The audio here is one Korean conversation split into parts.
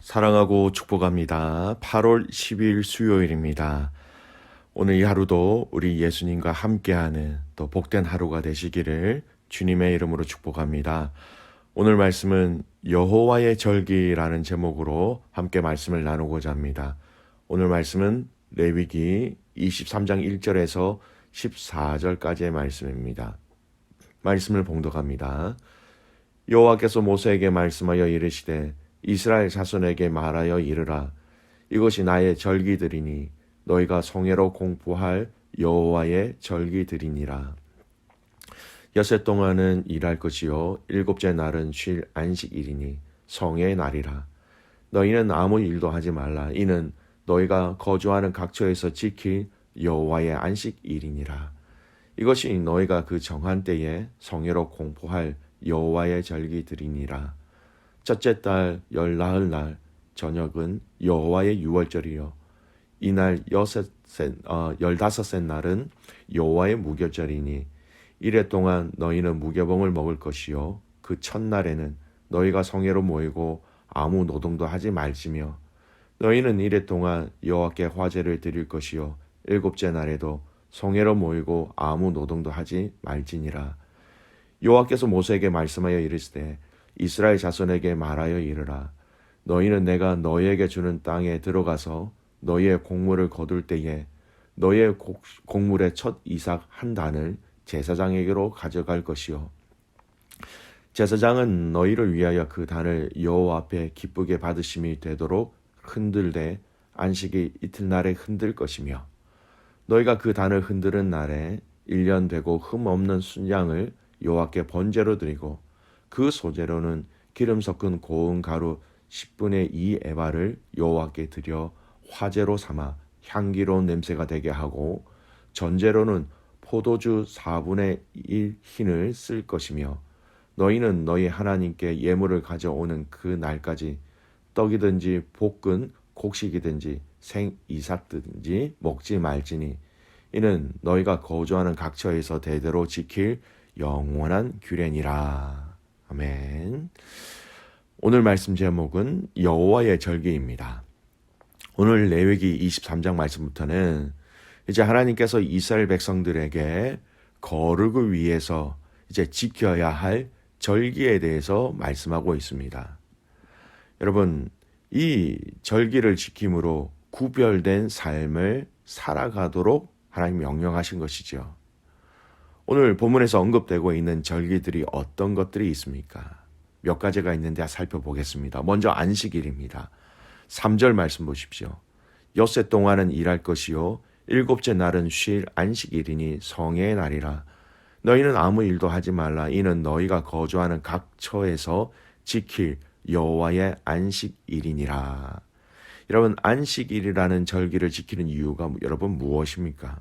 사랑하고 축복합니다. 8월 10일 수요일입니다. 오늘 이 하루도 우리 예수님과 함께하는 또 복된 하루가 되시기를 주님의 이름으로 축복합니다. 오늘 말씀은 여호와의 절기라는 제목으로 함께 말씀을 나누고자 합니다. 오늘 말씀은 레위기 23장 1절에서 14절까지의 말씀입니다. 말씀을 봉독합니다. 여호와께서 모세에게 말씀하여 이르시되 이스라엘 자손에게 말하여 이르라. 이것이 나의 절기들이니 너희가 성회로 공포할 여호와의 절기들이니라. 엿새 동안은 일할 것이요 일곱째 날은 쉴 안식일이니 성회의 날이라. 너희는 아무 일도 하지 말라. 이는 너희가 거주하는 각처에서 지킬 여호와의 안식일이니라. 이것이 너희가 그 정한 때에 성회로 공포할 여호와의 절기들이니라. 첫째 달 열나흘날 저녁은 여호와의 유월절이요 이날 열다섯째 날은 여호와의 무교절이니 이래 동안 너희는 무교봉을 먹을 것이요 그 첫날에는 너희가 성회로 모이고 아무 노동도 하지 말지며 너희는 이래 동안 여호와께 화제를 드릴 것이요 일곱째 날에도 성회로 모이고 아무 노동도 하지 말지니라. 여호와께서 모세에게 말씀하여 이르시되 이스라엘 자손에게 말하여 이르라. 너희는 내가 너희에게 주는 땅에 들어가서 너희의 곡물을 거둘 때에 너희의 곡물의 첫 이삭 한 단을 제사장에게로 가져갈 것이요 제사장은 너희를 위하여 그 단을 여호와 앞에 기쁘게 받으심이 되도록 흔들되 안식이 이튿날에 흔들 것이며 너희가 그 단을 흔드는 날에 1년 되고 흠 없는 순양을 여호와께 번제로 드리고 그 소재로는 기름 섞은 고운 가루 10분의 2 에바를 여호와께 드려 화제로 삼아 향기로운 냄새가 되게 하고 전제로는 포도주 4분의 1 흰을 쓸 것이며 너희는 너희 하나님께 예물을 가져오는 그 날까지 떡이든지 볶은 곡식이든지 생 이삭든지 먹지 말지니 이는 너희가 거주하는 각처에서 대대로 지킬 영원한 규례니라. 아멘. 오늘 말씀 제목은 여호와의 절기입니다. 오늘 레위기 23장 말씀부터는 이제 하나님께서 이스라엘 백성들에게 거룩을 위해서 이제 지켜야 할 절기에 대해서 말씀하고 있습니다. 여러분, 이 절기를 지킴으로 구별된 삶을 살아가도록 하나님 명령하신 것이죠. 오늘 본문에서 언급되고 있는 절기들이 어떤 것들이 있습니까? 몇 가지가 있는데 살펴보겠습니다. 먼저 안식일입니다. 3절 말씀 보십시오. 엿새 동안은 일할 것이요 일곱째 날은 쉴 안식일이니 성회의 날이라. 너희는 아무 일도 하지 말라. 이는 너희가 거주하는 각처에서 지킬 여호와의 안식일이니라. 여러분, 안식일이라는 절기를 지키는 이유가 여러분 무엇입니까?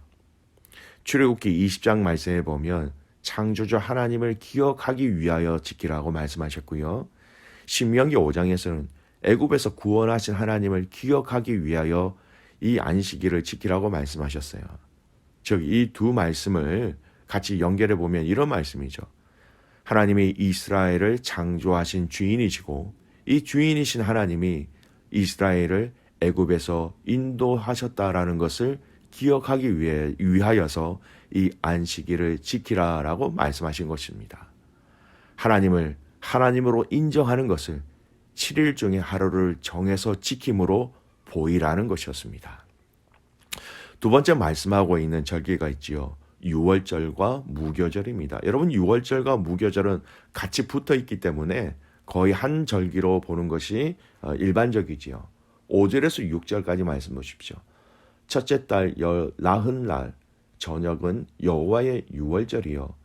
출애굽기 20장 말씀에 보면 창조주 하나님을 기억하기 위하여 지키라고 말씀하셨고요. 신명기 5장에서는 애굽에서 구원하신 하나님을 기억하기 위하여 이 안식일을 지키라고 말씀하셨어요. 즉, 이 두 말씀을 같이 연결해 보면 이런 말씀이죠. 하나님이 이스라엘을 창조하신 주인이시고 이 주인이신 하나님이 이스라엘을 애굽에서 인도하셨다라는 것을 기억하기 위하여서 이 안식일을 지키라라고 말씀하신 것입니다. 하나님을 하나님으로 인정하는 것을 7일 중에 하루를 정해서 지킴으로 보이라는 것이었습니다. 두 번째 말씀하고 있는 절기가 있지요. 유월절과 무교절입니다. 여러분, 유월절과 무교절은 같이 붙어 있기 때문에 거의 한 절기로 보는 것이 일반적이지요. 5절에서 6절까지 말씀 보십시오. 첫째 달 열나흔날 저녁은 여호와의 유월절이요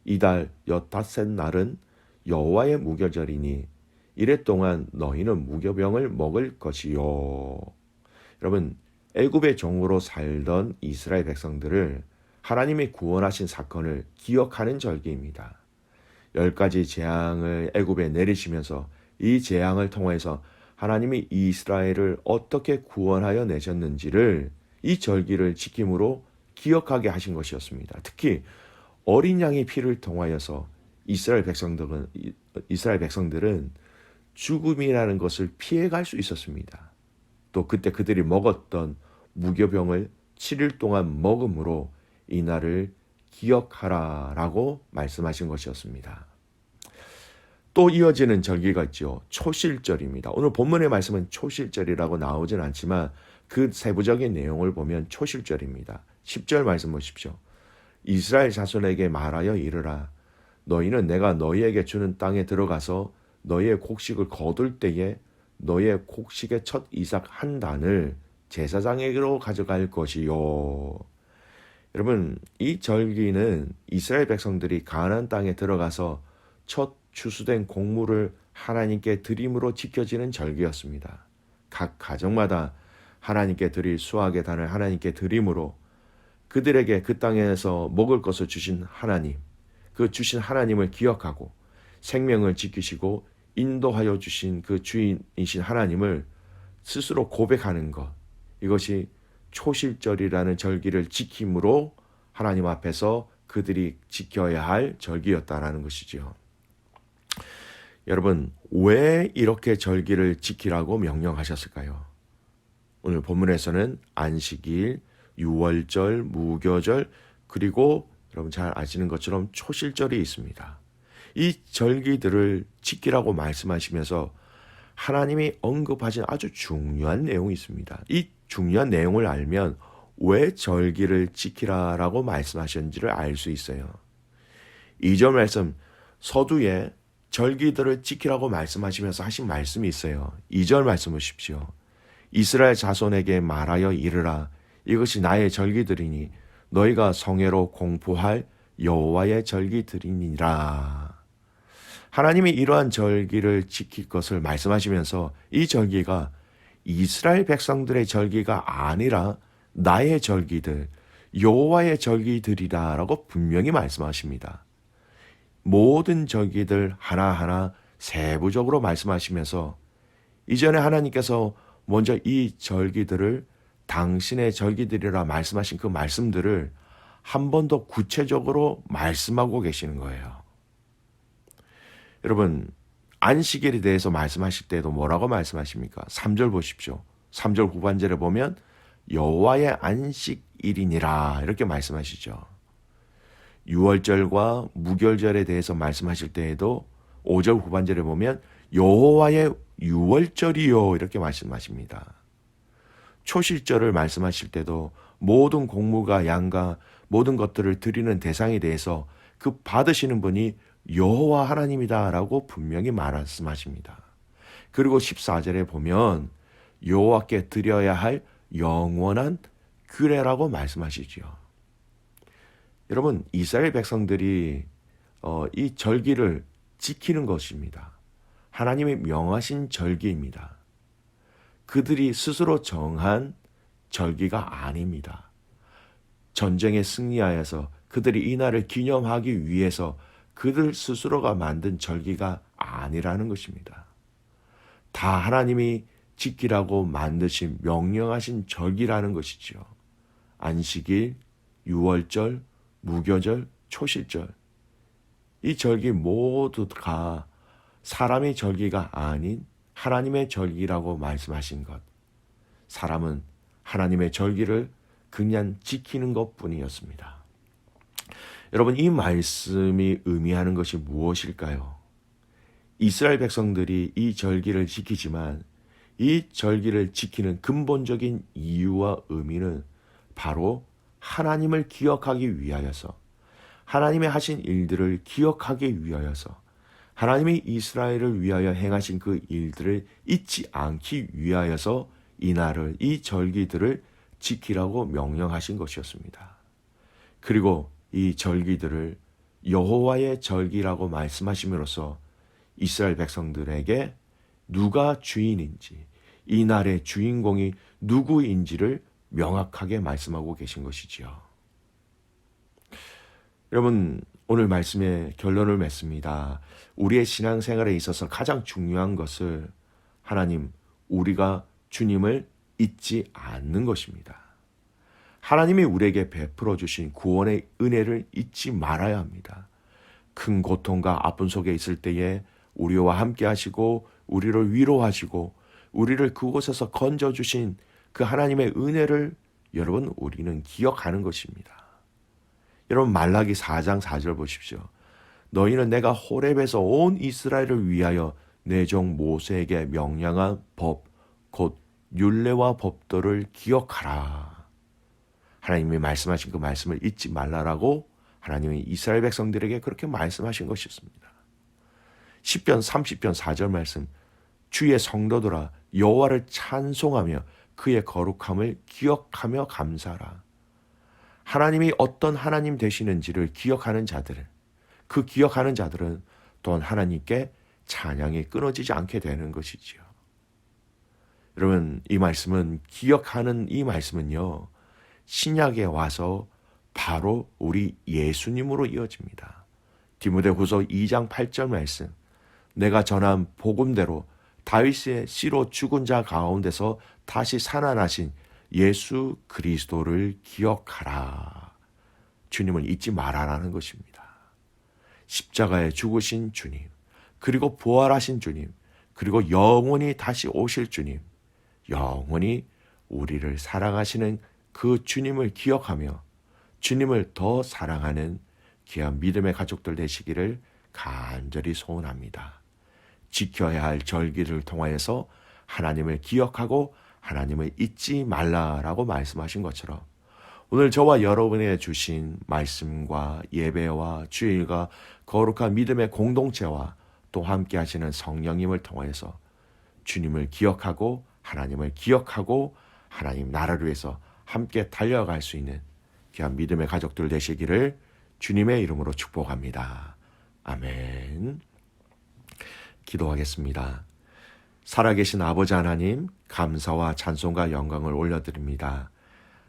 이달 엿다섯 날은 여호와의 무교절이니 이래 동안 너희는 무교병을 먹을 것이요. 여러분, 애굽의 종으로 살던 이스라엘 백성들을 하나님이 구원하신 사건을 기억하는 절기입니다. 10가지 재앙을 애굽에 내리시면서 이 재앙을 통해서 하나님이 이스라엘을 어떻게 구원하여 내셨는지를 이 절기를 지킴으로 기억하게 하신 것이었습니다. 특히 어린 양의 피를 통하여서 이스라엘 백성들은 죽음이라는 것을 피해갈 수 있었습니다. 또 그때 그들이 먹었던 무교병을 7일 동안 먹음으로 이날을 기억하라라고 말씀하신 것이었습니다. 또 이어지는 절기가 있죠. 초실절입니다. 오늘 본문의 말씀은 초실절이라고 나오진 않지만 그 세부적인 내용을 보면 초실절입니다. 10절 말씀 보십시오. 이스라엘 자손에게 말하여 이르라. 너희는 내가 너희에게 주는 땅에 들어가서 너희의 곡식을 거둘 때에 너희의 곡식의 첫 이삭 한 단을 제사장에게로 가져갈 것이요. 여러분, 이 절기는 이스라엘 백성들이 가나안 땅에 들어가서 첫 추수된 곡물을 하나님께 드림으로 지켜지는 절기였습니다. 각 가정마다 하나님께 드릴 수확의 단을 하나님께 드림으로 그들에게 그 땅에서 먹을 것을 주신 하나님, 그 주신 하나님을 기억하고 생명을 지키시고 인도하여 주신 그 주인이신 하나님을 스스로 고백하는 것, 이것이 초실절이라는 절기를 지킴으로 하나님 앞에서 그들이 지켜야 할 절기였다라는 것이지요. 여러분, 왜 이렇게 절기를 지키라고 명령하셨을까요? 오늘 본문에서는 안식일, 유월절, 무교절, 그리고 여러분 잘 아시는 것처럼 초실절이 있습니다. 이 절기들을 지키라고 말씀하시면서 하나님이 언급하신 아주 중요한 내용이 있습니다. 이 중요한 내용을 알면 왜 절기를 지키라라고 말씀하셨는지를 알 수 있어요. 2절 말씀, 서두에 절기들을 지키라고 말씀하시면서 하신 말씀이 있어요. 2절 말씀 보십시오. 이스라엘 자손에게 말하여 이르라. 이것이 나의 절기들이니 너희가 성회로 공포할 여호와의 절기들이니라. 하나님이 이러한 절기를 지킬 것을 말씀하시면서 이 절기가 이스라엘 백성들의 절기가 아니라 나의 절기들, 여호와의 절기들이라라고 분명히 말씀하십니다. 모든 절기들 하나하나 세부적으로 말씀하시면서 이전에 하나님께서 먼저 이 절기들을 당신의 절기들이라 말씀하신 그 말씀들을 한 번 더 구체적으로 말씀하고 계시는 거예요. 여러분, 안식일에 대해서 말씀하실 때도 뭐라고 말씀하십니까? 3절 보십시오. 3절 후반절에 보면 여호와의 안식일이니라 이렇게 말씀하시죠. 유월절과 무교절에 대해서 말씀하실 때에도 5절 후반절에 보면 여호와의 유월절이요 이렇게 말씀하십니다. 초실절을 말씀하실 때도 모든 곡물과 양과 모든 것들을 드리는 대상에 대해서 그 받으시는 분이 여호와 하나님이다라고 분명히 말씀하십니다. 그리고 14절에 보면 여호와께 드려야 할 영원한 규례라고 말씀하시죠. 여러분, 이스라엘 백성들이 이 절기를 지키는 것입니다. 하나님이 명하신 절기입니다. 그들이 스스로 정한 절기가 아닙니다. 전쟁에 승리하여서 그들이 이 날을 기념하기 위해서 그들 스스로가 만든 절기가 아니라는 것입니다. 다 하나님이 지키라고 만드신 명령하신 절기라는 것이죠. 안식일, 유월절, 무교절, 초실절, 이 절기 모두가 사람의 절기가 아닌 하나님의 절기라고 말씀하신 것. 사람은 하나님의 절기를 그냥 지키는 것뿐이었습니다. 여러분, 이 말씀이 의미하는 것이 무엇일까요? 이스라엘 백성들이 이 절기를 지키지만 이 절기를 지키는 근본적인 이유와 의미는 바로 하나님을 기억하기 위하여서, 하나님의 하신 일들을 기억하기 위하여서, 하나님이 이스라엘을 위하여 행하신 그 일들을 잊지 않기 위하여서 이 날을, 이 절기들을 지키라고 명령하신 것이었습니다. 그리고 이 절기들을 여호와의 절기라고 말씀하심으로써 이스라엘 백성들에게 누가 주인인지, 이 날의 주인공이 누구인지를 명확하게 말씀하고 계신 것이지요. 여러분, 오늘 말씀의 결론을 맺습니다. 우리의 신앙생활에 있어서 가장 중요한 것을 하나님, 우리가 주님을 잊지 않는 것입니다. 하나님이 우리에게 베풀어 주신 구원의 은혜를 잊지 말아야 합니다. 큰 고통과 아픔 속에 있을 때에 우리와 함께 하시고 우리를 위로하시고 우리를 그곳에서 건져주신 그 하나님의 은혜를 여러분 우리는 기억하는 것입니다. 여러분 말라기 4장 4절 보십시오. 너희는 내가 호렙에서 온 이스라엘을 위하여 내 종 모세에게 명령한 법 곧 율례와 법도를 기억하라. 하나님이 말씀하신 그 말씀을 잊지 말라라고 하나님이 이스라엘 백성들에게 그렇게 말씀하신 것이었습니다. 시편 30편 4절 말씀 주의 성도들아 여호와를 찬송하며 그의 거룩함을 기억하며 감사하라. 하나님이 어떤 하나님 되시는지를 기억하는 자들, 그 기억하는 자들은 또한 하나님께 찬양이 끊어지지 않게 되는 것이지요. 여러분 이 말씀은 기억하는 이 말씀은요. 신약에 와서 바로 우리 예수님으로 이어집니다. 디모데후서 2장 8절 말씀 내가 전한 복음대로 다윗의 씨로 죽은 자 가운데서 다시 살아나신 예수 그리스도를 기억하라. 주님을 잊지 말아라는 것입니다. 십자가에 죽으신 주님, 그리고 부활하신 주님, 그리고 영원히 다시 오실 주님, 영원히 우리를 사랑하시는 그 주님을 기억하며 주님을 더 사랑하는 귀한 믿음의 가족들 되시기를 간절히 소원합니다. 지켜야 할 절기를 통하여서 하나님을 기억하고 하나님을 잊지 말라라고 말씀하신 것처럼 오늘 저와 여러분에게 주신 말씀과 예배와 주일과 거룩한 믿음의 공동체와 또 함께 하시는 성령님을 통하여서 주님을 기억하고 하나님을 기억하고 하나님 나라를 위해서 함께 달려갈 수 있는 귀한 믿음의 가족들 되시기를 주님의 이름으로 축복합니다. 아멘. 기도하겠습니다. 살아계신 아버지 하나님, 감사와 찬송과 영광을 올려드립니다.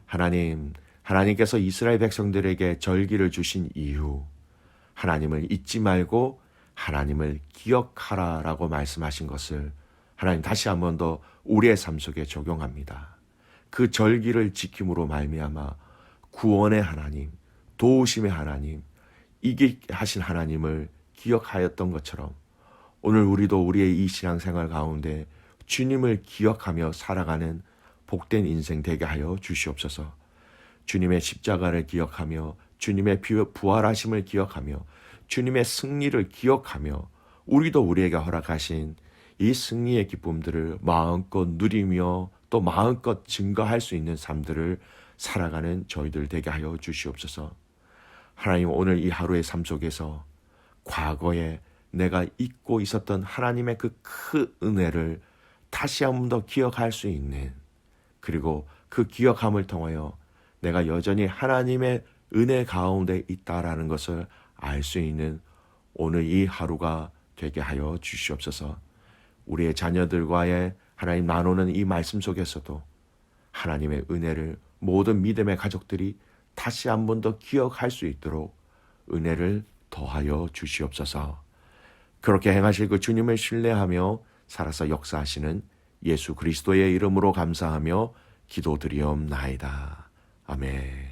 하나님, 하나님께서 이스라엘 백성들에게 절기를 주신 이유, 하나님을 잊지 말고 하나님을 기억하라라고 말씀하신 것을 하나님 다시 한 번 더 우리의 삶 속에 적용합니다. 그 절기를 지킴으로 말미암아 구원의 하나님, 도우심의 하나님, 이기게 하신 하나님을 기억하였던 것처럼 오늘 우리도 우리의 이 신앙생활 가운데 주님을 기억하며 살아가는 복된 인생 되게 하여 주시옵소서. 주님의 십자가를 기억하며 주님의 부활하심을 기억하며 주님의 승리를 기억하며 우리도 우리에게 허락하신 이 승리의 기쁨들을 마음껏 누리며 또 마음껏 증거할 수 있는 삶들을 살아가는 저희들 되게 하여 주시옵소서. 하나님 오늘 이 하루의 삶 속에서 과거에 내가 잊고 있었던 하나님의 그 큰 은혜를 다시 한 번 더 기억할 수 있는 그리고 그 기억함을 통하여 내가 여전히 하나님의 은혜 가운데 있다라는 것을 알 수 있는 오늘 이 하루가 되게 하여 주시옵소서. 우리의 자녀들과의 하나님 나누는 이 말씀 속에서도 하나님의 은혜를 모든 믿음의 가족들이 다시 한 번 더 기억할 수 있도록 은혜를 더하여 주시옵소서. 그렇게 행하실 그 주님을 신뢰하며 살아서 역사하시는 예수 그리스도의 이름으로 감사하며 기도드리옵나이다. 아멘.